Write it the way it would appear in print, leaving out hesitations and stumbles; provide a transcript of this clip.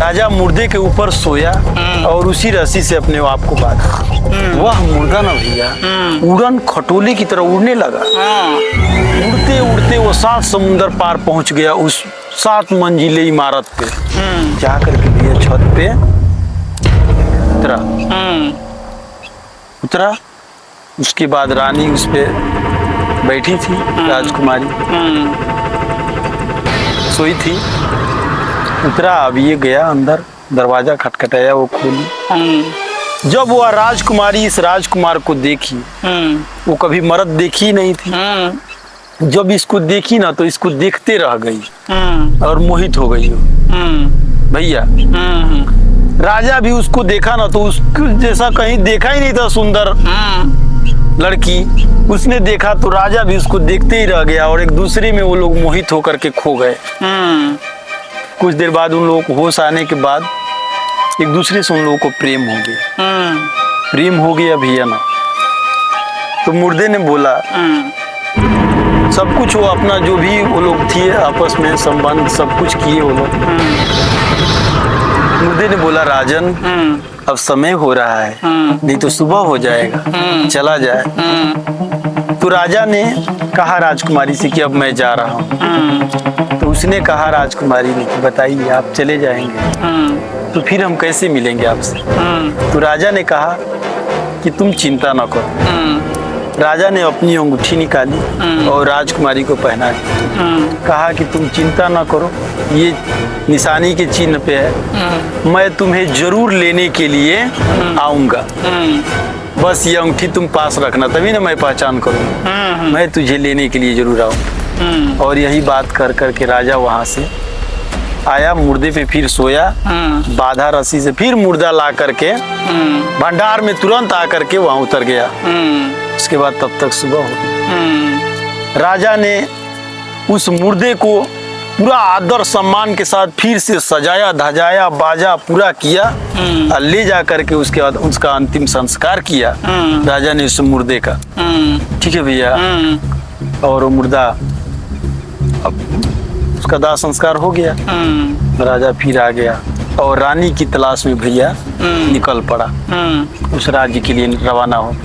राजा मुर्दे के ऊपर सोया और उसी रस्सी से अपने आप को बांधा। वह मुर्दा ना भैया उड़न खटोले की तरह उड़ने लगा। उड़ते उड़ते वो 7 समुंदर पार पहुंच गया उस 7 मंजिले इमारत पे। जाकर के भैया छत पे उतरा। उसके बाद रानी उस पे बैठी थी, राजकुमारी सोई थी। उतरा, अब ये गया अंदर, दरवाजा खटखटाया, वो खोली। जब वह राजकुमारी इस राजकुमार को देखी, वो कभी मर्द देखी नहीं थी। जब इसको देखी ना तो इसको देखते रह गई और मोहित हो गई भैया। राजा भी उसको देखा ना तो उसको जैसा कहीं देखा ही नहीं था सुंदर लड़की। उसने देखा तो राजा भी उसको देखते ही रह गया और एक दूसरे में वो लोग मोहित होकर के खो गए। कुछ देर बाद उन लोगों को होश आने के बाद एक दूसरे से उन लोगों को प्रेम हो गया। प्रेम हो गया भैया ना, तो मुर्दे ने बोला सब कुछ, वो अपना जो भी वो लोग थे आपस में संबंध सब कुछ किए वो लोग। मुर्दे ने बोला राजन अब समय हो रहा है, नहीं तो सुबह हो जाएगा, चला जाए। तो राजा ने कहा राजकुमारी से कि अब मैं जा रहा हूँ। तो उसने कहा राजकुमारी ने कि बताइए आप चले जाएंगे तो फिर हम कैसे मिलेंगे आपसे। तो राजा ने कहा कि तुम चिंता न करो। राजा ने अपनी अंगूठी निकाली और राजकुमारी को पहना दी। कहा कि तुम चिंता न करो, ये निशानी के चिन्ह पे है, मैं तुम्हें जरूर लेने के लिए आऊंगा। बस ये अंगूठी तुम पास रखना, तभी ना मैं पहचान करूंगा, मैं तुझे लेने के लिए जरूर आऊंगा। और यही बात कर करके राजा वहां से आया, मुर्दे पे फिर सोया, बाधा रस्सी से, फिर मुर्दा ला करके भंडार में तुरंत आकर के वहां उतर गया। उसके बाद तब तक सुबह हो गई। राजा ने उस मुर्दे को पूरा आदर सम्मान के साथ फिर से सजाया धजाया, बाजा पूरा किया और ले जा करके उसके बाद उसका अंतिम संस्कार किया राजा ने उस मुर्दे का। ठीक है भैया। और वो मुर्दा अब उसका दाह संस्कार हो गया। राजा फिर आ गया और रानी की तलाश में भैया निकल पड़ा, उस राज्य के लिए रवाना हो।